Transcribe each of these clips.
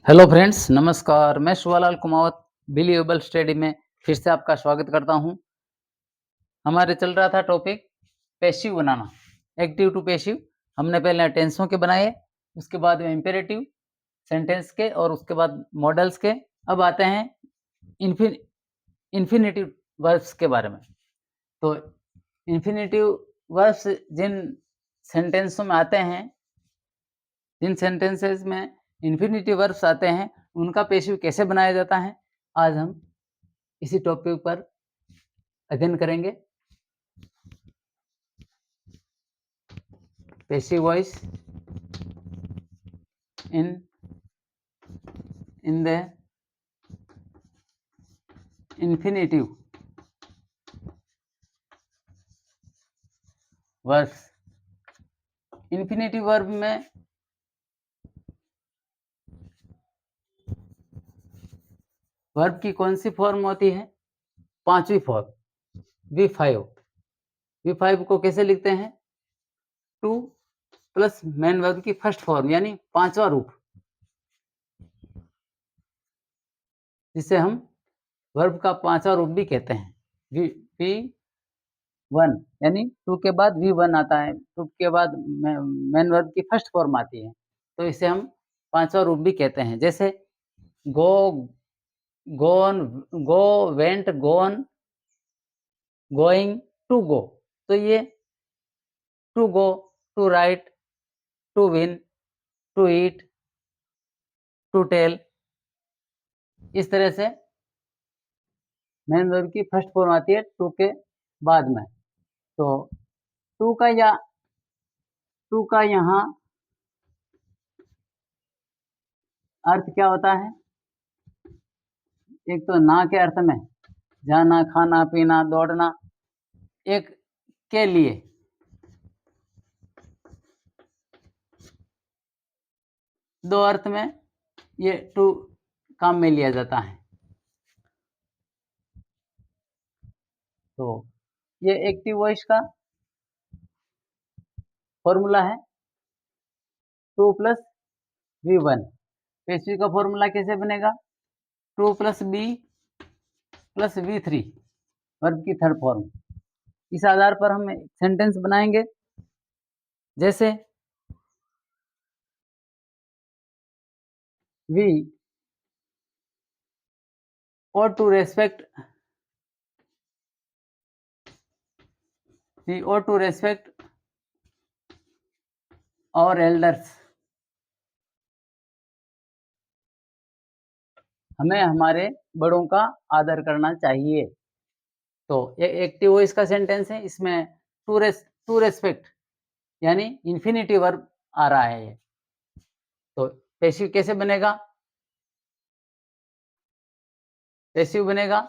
Hello friends, नमस्कार। मैं Shivlal Kumawat believable study में फिर से आपका स्वागत करता हूं। हमारे चल रहा था टॉपिक पैसिव बनाना, एक्टिव टू पैसिव। हमने पहले टेंसों के बनाए, उसके बाद में इम्पेरेटिव सेंटेंस के और उसके बाद मॉडल्स के। अब आते हैं इन्फिनिटिव वर्ब्स के बारे में। तो इन्फिनिटिव वर्ब्स जिन सेंटेंसों में आते हैं, जिन सेंटेंसेस में इन्फिनिटिव वर्ब्स आते हैं, उनका पैसिव कैसे बनाया जाता है, आज हम इसी टॉपिक पर अध्ययन करेंगे। Passive voice in the infinitive verbs. Infinitive verb में वर्ब की कौन सी फॉर्म होती है? पांचवी फॉर्म V5। V5 को कैसे लिखते हैं? टू प्लस मेन वर्ब की फर्स्ट फॉर्म यानी पांचवा रूप, जिसे हम वर्ब का पांचवा रूप भी कहते हैं। V1 यानी टू के बाद V1 आता है, टू के बाद मेन वर्ब की फर्स्ट फॉर्म आती है, तो इसे हम पांचवा रूप भी कहते हैं। जैसे go, gone, go, went, gone, going, to go. तो ये to go, to write, to win, to eat, to tell, इस तरह से मेन वर्ब की फर्स्ट फॉर्म आती है टू के बाद में। तो टू का यहाँ अर्थ क्या होता है? एक तो ना के अर्थ में जाना, खाना, पीना, दौड़ना, एक के लिए, दो अर्थ में ये टू काम में लिया जाता है। तो ये एक्टिव वॉइस का फॉर्मूला है टू प्लस V1। पैसिव का फॉर्मूला कैसे बनेगा? To plus be plus V3, verb की थर्ड फॉर्म। इस आधार पर हम सेंटेंस बनाएंगे। जैसे we ought to respect our elders। हमें हमारे बड़ों का आदर करना चाहिए। तो ये एक्टिव वॉइस का सेंटेंस है, इसमें टू रेस्पेक्ट यानी इंफिनिटिव वर्ब आ रहा है ये। तो पैसिव कैसे बनेगा? पैसिव बनेगा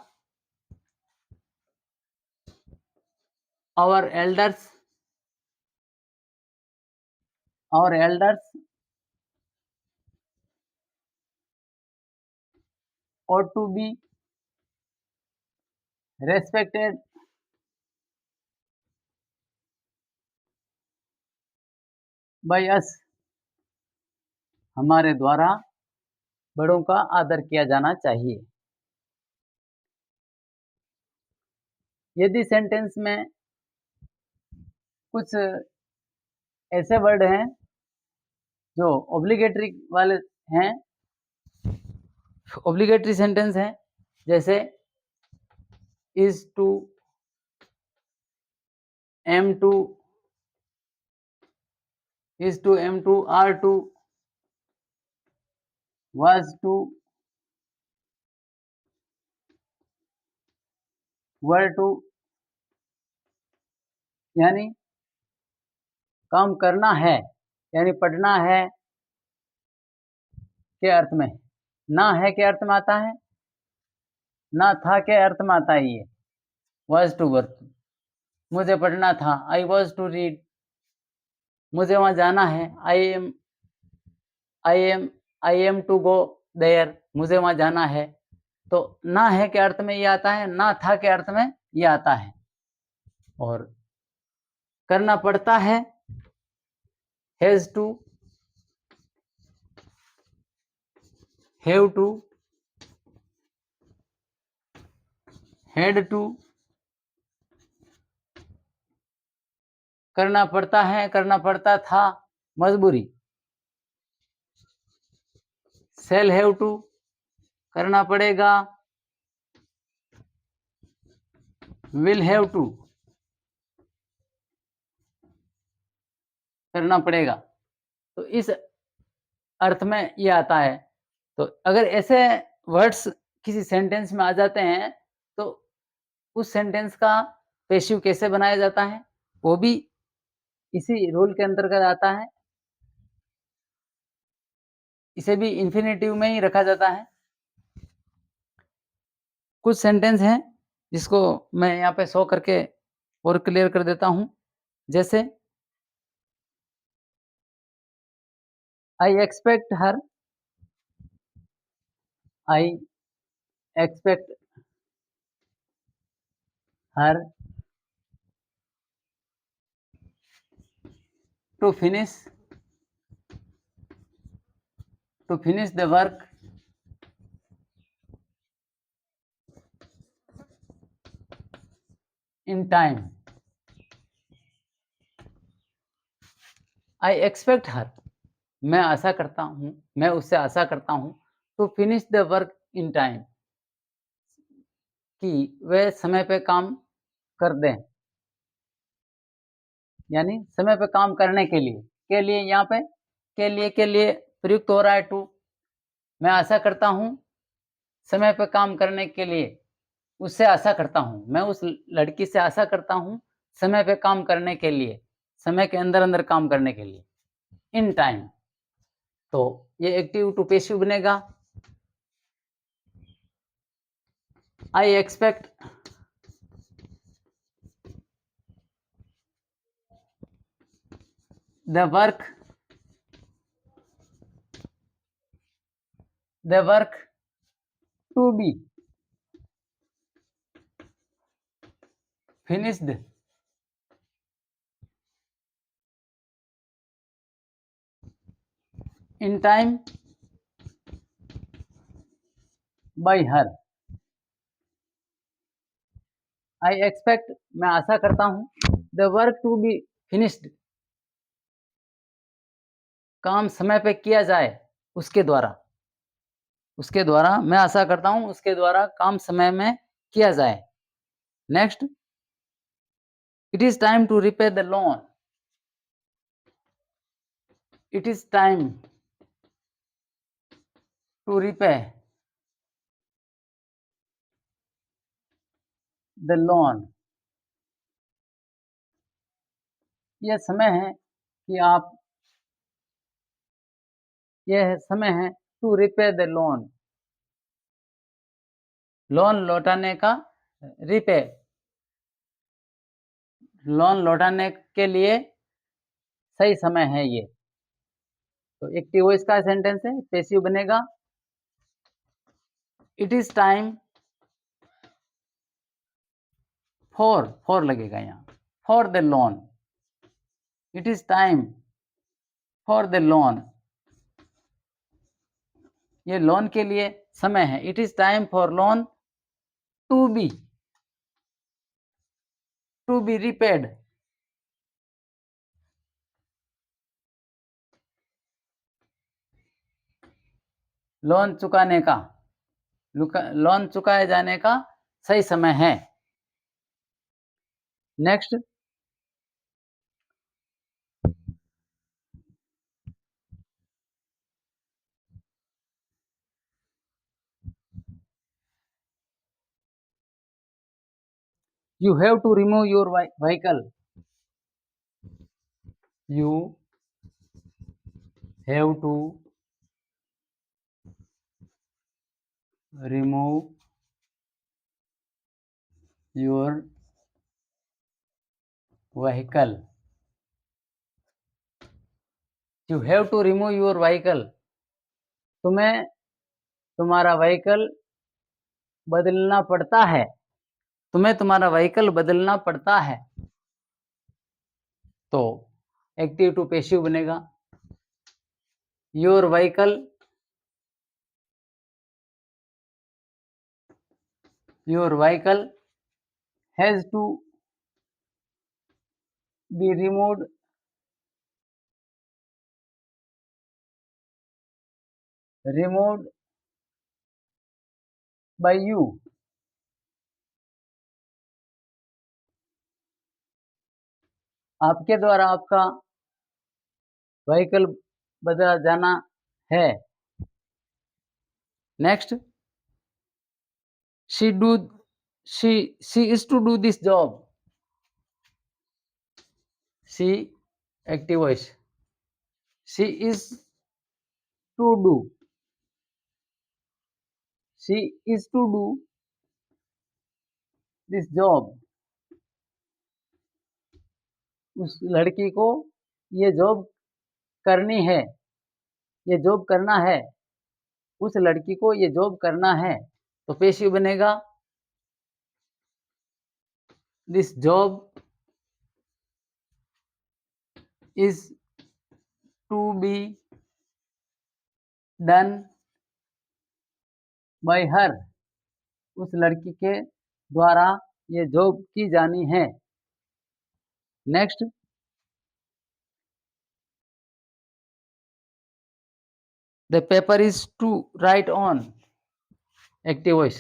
our elders ought to be respected by us। हमारे द्वारा बड़ों का आदर किया जाना चाहिए। यदि सेंटेंस में कुछ ऐसे वर्ड हैं जो ऑब्लिगेटरी वाले हैं, ऑब्लिगेटरी सेंटेंस हैं, जैसे is to, am to, am to, are to, was to, were to, यानी काम करना है यानी पढ़ना है के अर्थ में, ना है के अर्थ में आता है, ना था के अर्थ में आता है ये was टू वर्ब। मुझे पढ़ना था, आई वॉज टू रीड। मुझे वहां जाना है, I am to go there. मुझे वहां जाना है। तो ना है के अर्थ में ये आता है, ना था के अर्थ में ये आता है। और करना पड़ता है, has to, have to, had to, करना पड़ता है, करना पड़ता था, मजबूरी। शैल हैव टू, करना पड़ेगा, विल हैव टू, करना पड़ेगा। तो इस अर्थ में ये आता है। तो अगर ऐसे वर्ड्स किसी सेंटेंस में आ जाते हैं, तो उस सेंटेंस का पैसिव कैसे बनाया जाता है, वो भी इसी रूल के अंतर्गत आता है। इसे भी इंफिनिटिव में ही रखा जाता है। कुछ सेंटेंस हैं जिसको मैं यहाँ पे शो करके और क्लियर कर देता हूँ। जैसे I expect her, I expect her to finish the work in time. I expect her, मैं आशा करता हूँ, मैं उससे आशा करता हूँ, to finish the work in time, कि वह समय पे काम कर दें। यानी समय पे काम करने के लिए यहाँ पे के लिए प्रयुक्त हो रहा है टू। मैं आशा करता हूँ समय पे काम करने के लिए, उससे आशा करता हूँ, मैं उस लड़की से आशा करता हूँ समय पे काम करने के लिए, समय के अंदर-अंदर काम करने के लिए, इन टाइम। तो ये एक्टिव टू पैसिव बनेगा। I expect the work to be finished in time by her. I expect, मैं आशा करता हूँ, the work to be finished, काम समय पे किया जाए उसके द्वारा। उसके द्वारा मैं आशा करता हूँ, उसके द्वारा काम समय में किया जाए। Next, it is time to repay the loan. It is time to repay the loan. यह समय है कि आप, यह समय है to repay the loan, loan लौटाने का, रिपे, लोन लौटाने के लिए सही समय है ये। तो एक्टिव वॉइस का सेंटेंस है, पैसिव बनेगा इट इज टाइम फॉर लगेगा यहाँ, for the loan. It is time for the loan, ये लोन के लिए समय है। It is time for loan to be repaid, loan चुकाने का, लोन चुकाए जाने का सही समय है। Next, you have to remove your vehicle. You have to remove your vehicle. You have to remove your vehicle, तुम्हें तुम्हारा व्हीकल बदलना पड़ता है, तुम्हें तुम्हारा व्हीकल बदलना पड़ता है। तो एक्टिव टू पैसिव बनेगा, your vehicle your vehicle has to be removed by you. आपके द्वारा आपका व्हीकल बदला जाना है। Next, she do she is to do this job. She active voice. She is to do. She is to do this job. उस लड़की को ये जॉब करनी है, ये जॉब करना है। उस लड़की को ये जॉब करना है, तो पेशिव बनेगा this job is to be done by her. उस लड़की के द्वारा ये जॉब की जानी है। Next, the paper is to write on. Active voice.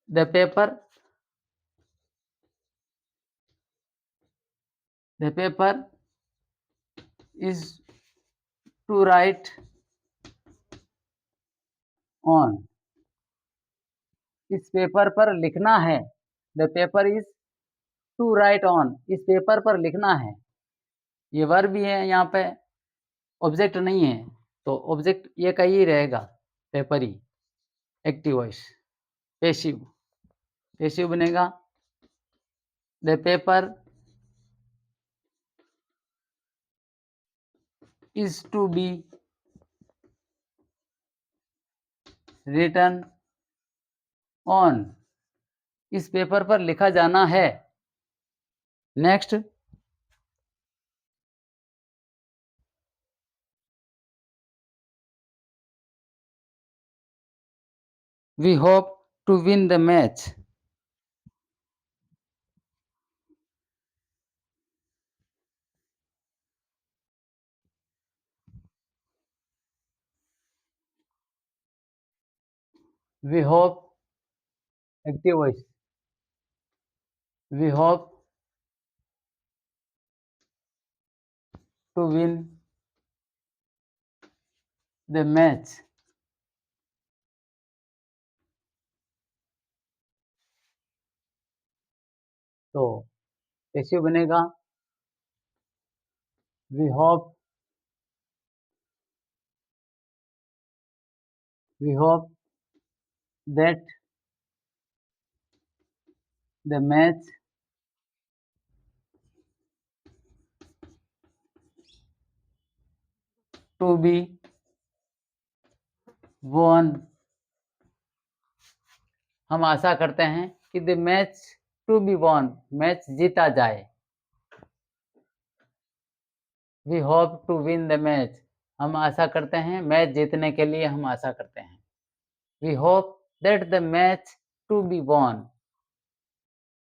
The paper is to write on. इस पेपर पर लिखना है। The paper is to write on. इस पेपर पर लिखना है। ये वर्ब भी है, यहाँ पे ऑब्जेक्ट नहीं है, तो ऑब्जेक्ट ये का ही रहेगा, पेपर ही। Active voice. पेशिव बनेगा the paper is to be written on. इस पेपर पर लिखा जाना है। Next, we hope to win the match. We hope active voice. We hope to win the match. तो पैसिव बनेगा we hope that the match to be won. हम आशा करते हैं कि the match to be won, match जीता जाए। We hope to win the match, हम आशा करते हैं, मैच जीतने के लिए हम आशा करते हैं। We hope that the match to be won,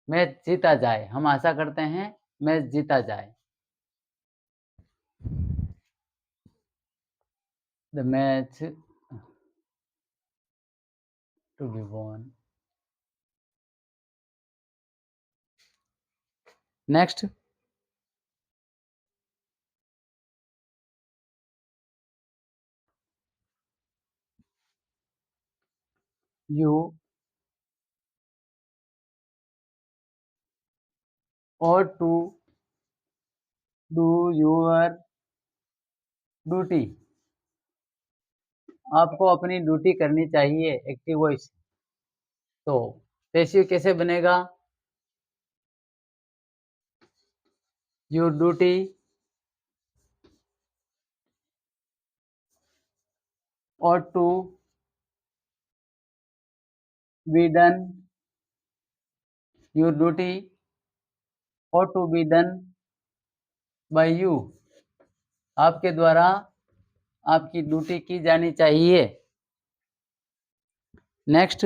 match जीता जाए, हम आशा करते हैं मैच जीता जाए। The match to be won. Next, you ought to do your duty। आपको अपनी ड्यूटी करनी चाहिए। Active voice. तो पैसिव कैसे बनेगा? Your duty ought to be done। Your duty ought to be done by you। आपके द्वारा आपकी ड्यूटी की जानी चाहिए। Next,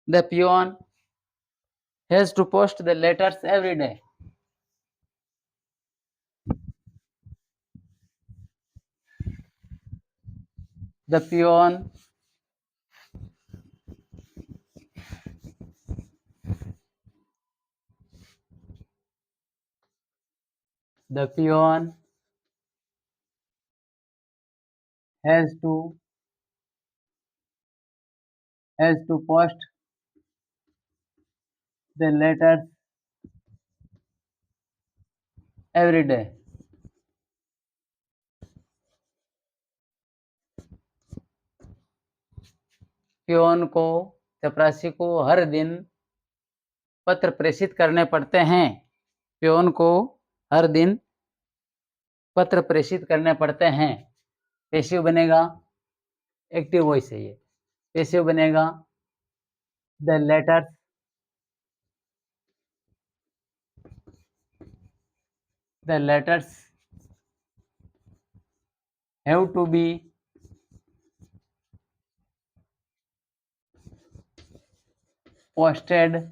The peon has to post the letters every day. The peon the peon has to post the letters every day. Peon को चपरासी को हर दिन पत्र प्रेषित करने पड़ते हैं। पियोन को हर दिन पत्र प्रेषित करने पड़ते हैं। पेशिव बनेगा, एक्टिव वॉइस है ये। पेशिव बनेगा the letters have to be posted.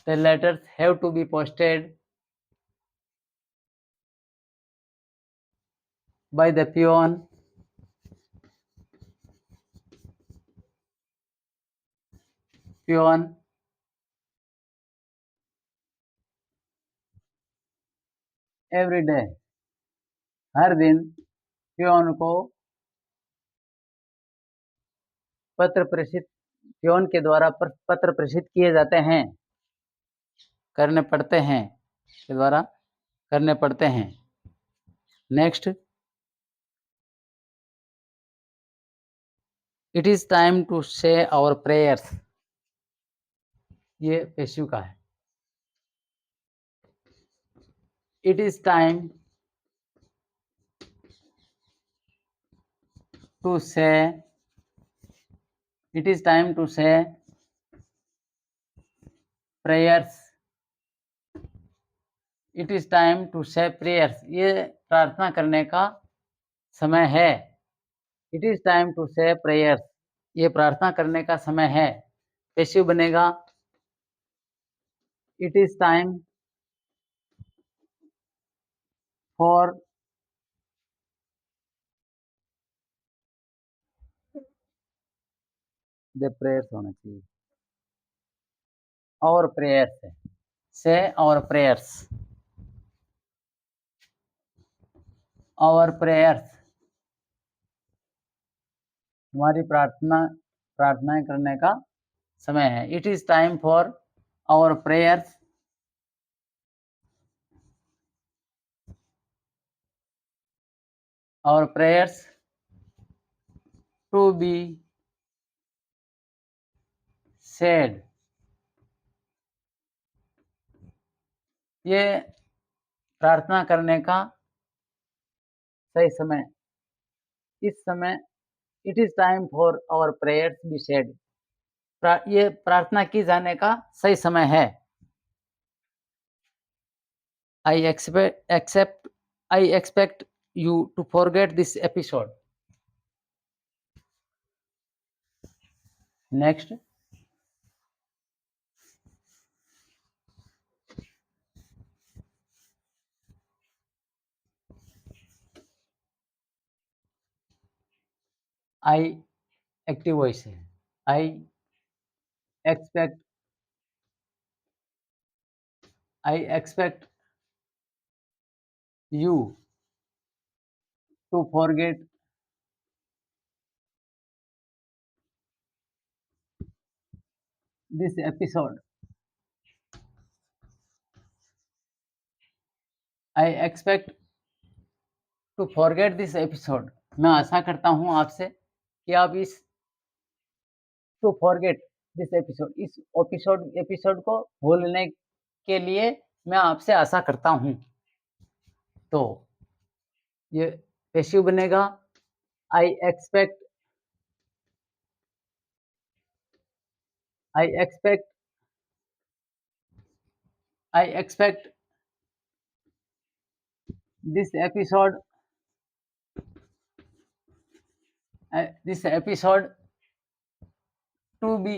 The letters have to be posted by the peon every day. हर दिन पियोन को पियोन के द्वारा पत्र प्रेषित किए जाते हैं, करने पड़ते हैं, के द्वारा करने पड़ते हैं। Next, it is time to say our prayers. ये पेशिव का है। It is time to say prayers. It is time to say prayers. ये प्रार्थना करने का समय है। It is time to say prayers. ये प्रार्थना करने का समय है। पेशिव बनेगा it is time for the prayers होना चाहिए। और प्रेयर्स है, से और प्रेयर्स। और प्रेयर्स हमारी प्रार्थनाएं करने का समय है। It is time for our prayers to be said. ये प्रार्थना करने का सही समय। इस समय it is time for our prayers be said. ये प्रार्थना की जाने का सही समय है। I expect you to forget this episode. Next, I active voice है। I expect you to forget this episode. I expect to forget this episode. मैं आशा करता हूँ आपसे कि आप इस to forget this episode, इस एपिसोड को भूलने के लिए मैं आपसे आशा करता हूँ। तो ये पेशिव बनेगा I expect this episode to be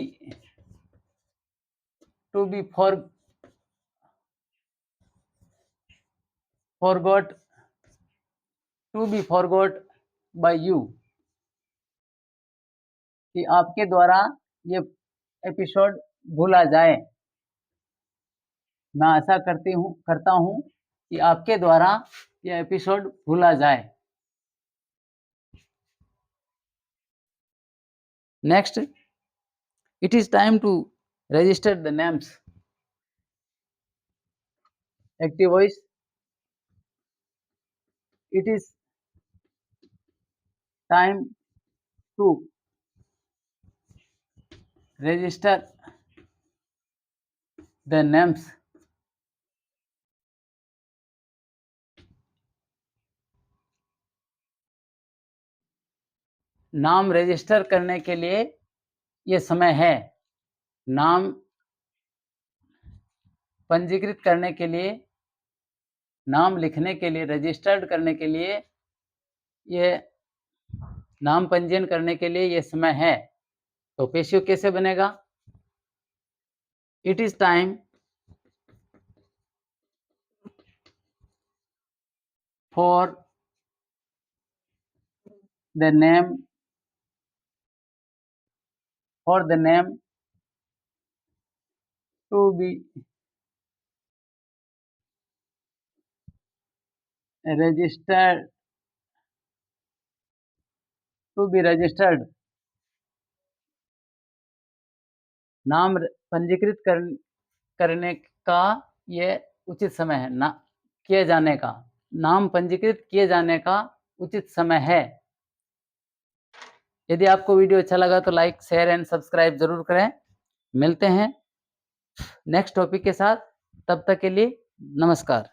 to be forgot by you, कि आपके द्वारा ये एपिसोड भूला जाए। मैं आशा करता हूँ कि आपके द्वारा ये एपिसोड भूला जाए। Next, it is time to register the names. Active voice, it is time to register the names. नाम रजिस्टर करने के लिए ये समय है। नाम पंजीकृत करने के लिए, नाम लिखने के लिए, रजिस्टर्ड करने के लिए, ये नाम पंजीयन करने के लिए ये समय है। तो पेशियो कैसे बनेगा? It is time for the name to be registered नाम पंजीकृत करने का ये उचित समय है। किए जाने का, नाम पंजीकृत किए जाने का उचित समय है। यदि आपको वीडियो अच्छा लगा तो लाइक, शेयर एंड सब्सक्राइब जरूर करें। मिलते हैं नेक्स्ट टॉपिक के साथ, तब तक के लिए नमस्कार।